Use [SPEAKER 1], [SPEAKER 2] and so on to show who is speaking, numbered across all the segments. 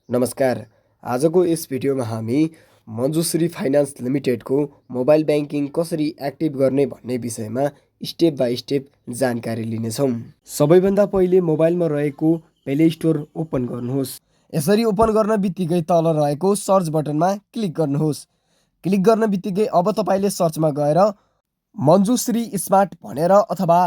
[SPEAKER 1] नमस्कार। आजको यस भिडियोमा हामी मञ्जुश्री फाइनान्स लिमिटेडको मोबाइल ब्याङ्किङ कसरी एक्टिभ गर्ने भन्ने विषयमा स्टेप बाई स्टेप जानकारी लिनेछौँ। सबैभन्दा पहिले मोबाइलमा रहेको प्ले स्टोर ओपन गर्नुहोस्। यसरी ओपन गर्न बित्तिकै तल रहेको सर्च बटनमा क्लिक गर्नुहोस्। क्लिक गर्न बित्तिकै अब तपाईँले सर्चमा गएर मञ्जुश्री स्मार्ट भनेर अथवा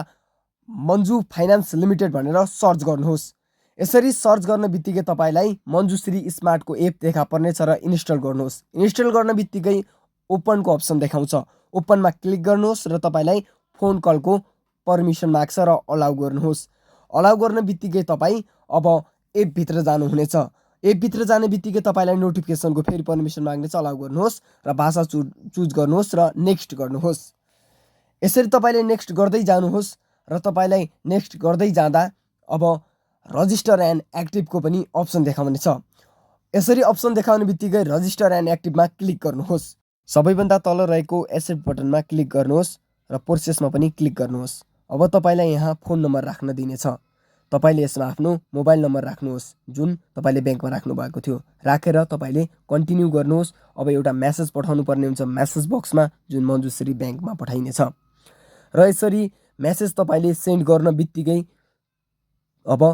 [SPEAKER 1] मञ्जु फाइनान्स लिमिटेड भनेर सर्च गर्नुहोस्। यसरी सर्च गर्न बित्तिकै तपाईँलाई मञ्जुश्री स्मार्टको एप देखा पर्नेछ र इन्स्टल गर्नुहोस्। इन्स्टल गर्न बित्तिकै ओपनको अप्सन देखाउँछ। ओपनमा क्लिक गर्नुहोस् र तपाईँलाई फोन कलको पर्मिसन माग्छ र अलाउ गर्नुहोस्। अलाउ गर्न बित्तिकै तपाईँ अब एपभित्र जानुहुनेछ। एपभित्र जाने बित्तिकै तपाईँलाई नोटिफिकेसनको फेरि पर्मिसन माग्नेछ, अलाउ गर्नुहोस् र भाषा चुज गर्नुहोस् र नेक्स्ट गर्नुहोस्। यसरी तपाईँले नेक्स्ट गर्दै जानुहोस् र तपाईँलाई नेक्स्ट गर्दै जाँदा अब रजिस्टर एन्ड एक्टिभको पनि अप्सन देखाउनेछ। यसरी अप्सन देखाउने बित्तिकै रजिस्टर एन्ड एक्टिभमा क्लिक गर्नुहोस्। सबैभन्दा तल रहेको एक्सेप्ट बटनमा क्लिक गर्नुहोस् र प्रोसेसमा पनि क्लिक गर्नुहोस्। अब तपाईँलाई यहाँ फोन नम्बर राख्न दिनेछ। तपाईँले यसमा आफ्नो मोबाइल नम्बर राख्नुहोस् जुन तपाईँले ब्याङ्कमा राख्नु भएको थियो। राखेर तपाईँले कन्टिन्यू गर्नुहोस्। अब एउटा मेसेज पठाउनु पर्ने हुन्छ मेसेज बक्समा जुन मञ्जुश्री ब्याङ्कमा पठाइनेछ र यसरी मेसेज तपाईँले सेन्ड गर्न बित्तिकै अब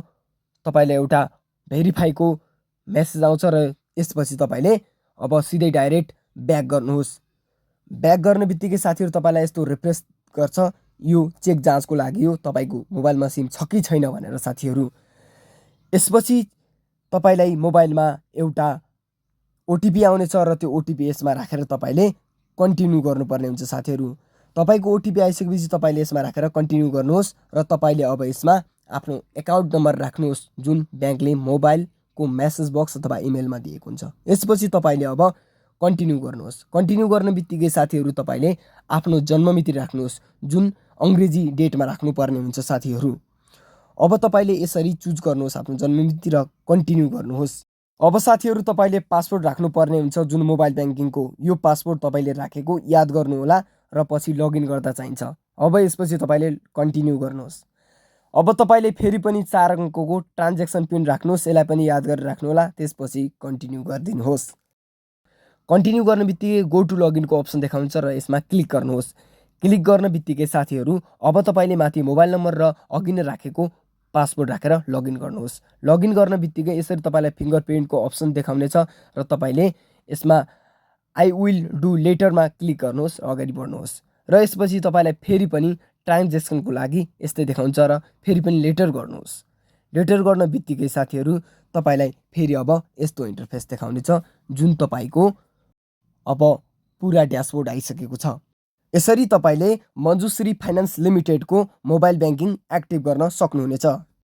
[SPEAKER 1] तपाईँलाई एउटा भेरिफाईको मेसेज आउँछ र यसपछि तपाईँले अब सिधै डाइरेक्ट ब्याक गर्नुहोस्। ब्याक गर्ने बित्तिकै साथीहरू तपाईँलाई यस्तो रिफ्रेस गर्छ, यो चेक जाँचको लागि हो तपाईँको मोबाइलमा सिम छ कि छैन भनेर साथीहरू। यसपछि तपाईँलाई मोबाइलमा एउटा ओटिपी आउनेछ र त्यो ओटिपी यसमा राखेर तपाईँले कन्टिन्यू गर्नुपर्ने हुन्छ साथीहरू। तपाईँको ओटिपी आइसकेपछि तपाईँले यसमा राखेर कन्टिन्यू गर्नुहोस् र तपाईँले अब यसमा आफ्नो एकाउन्ट नम्बर राख्नुहोस् जुन ब्याङ्कले मोबाइलको मेसेज बक्स अथवा इमेलमा दिएको हुन्छ। यसपछि तपाईँले अब कन्टिन्यू गर्नुहोस्। कन्टिन्यू गर्ने बित्तिकै साथीहरू तपाईँले आफ्नो जन्ममिति राख्नुहोस् जुन अङ्ग्रेजी डेटमा राख्नुपर्ने हुन्छ साथीहरू। अब तपाईँले यसरी चुज गर्नुहोस् आफ्नो जन्ममिति र कन्टिन्यू गर्नुहोस्। अब साथीहरू तपाईँले पासवर्ड राख्नुपर्ने हुन्छ जुन मोबाइल ब्याङ्किङको यो पासवर्ड तपाईँले राखेको याद गर्नुहोला र पछि लगइन गर्दा चाहिन्छ। अब यसपछि तपाईँले कन्टिन्यू गर्नुहोस्। अब तपाईँले फेरि पनि 4 अङ्कको ट्रान्जेक्सन पिन राख्नुहोस्, यसलाई पनि याद गरेर राख्नुहोला। त्यसपछि कन्टिन्यू गरिदिनुहोस्। कन्टिन्यू गर्ने बित्तिकै गो टु लगइनको अप्सन देखाउँछ र यसमा क्लिक गर्नुहोस्। क्लिक गर्न बित्तिकै साथीहरू अब तपाईँले माथि मोबाइल नम्बर र अघि नै राखेको पासवर्ड राखेर लगइन गर्नुहोस्। लगइन गर्न बित्तिकै यसरी तपाईँलाई फिङ्गरप्रिन्टको अप्सन देखाउनेछ र तपाईँले यसमा आई विल डु लेटरमा क्लिक गर्नुहोस्, अगाडि बढ्नुहोस् र यसपछि तपाईँलाई फेरि पनि ट्रान्जेक्सनको लागि यस्तै देखाउँछ र फेरि पनि लेटर गर्नुहोस्। लेटर गर्न बित्तिकै साथीहरू तपाईँलाई फेरि अब यस्तो इन्टरफेस देखाउनेछ जुन तपाईँको अब पुरा ड्यासबोर्ड आइसकेको छ। यसरी तपाईँले मञ्जुश्री फाइनान्स लिमिटेडको मोबाइल ब्याङ्किङ एक्टिभ गर्न सक्नुहुनेछ।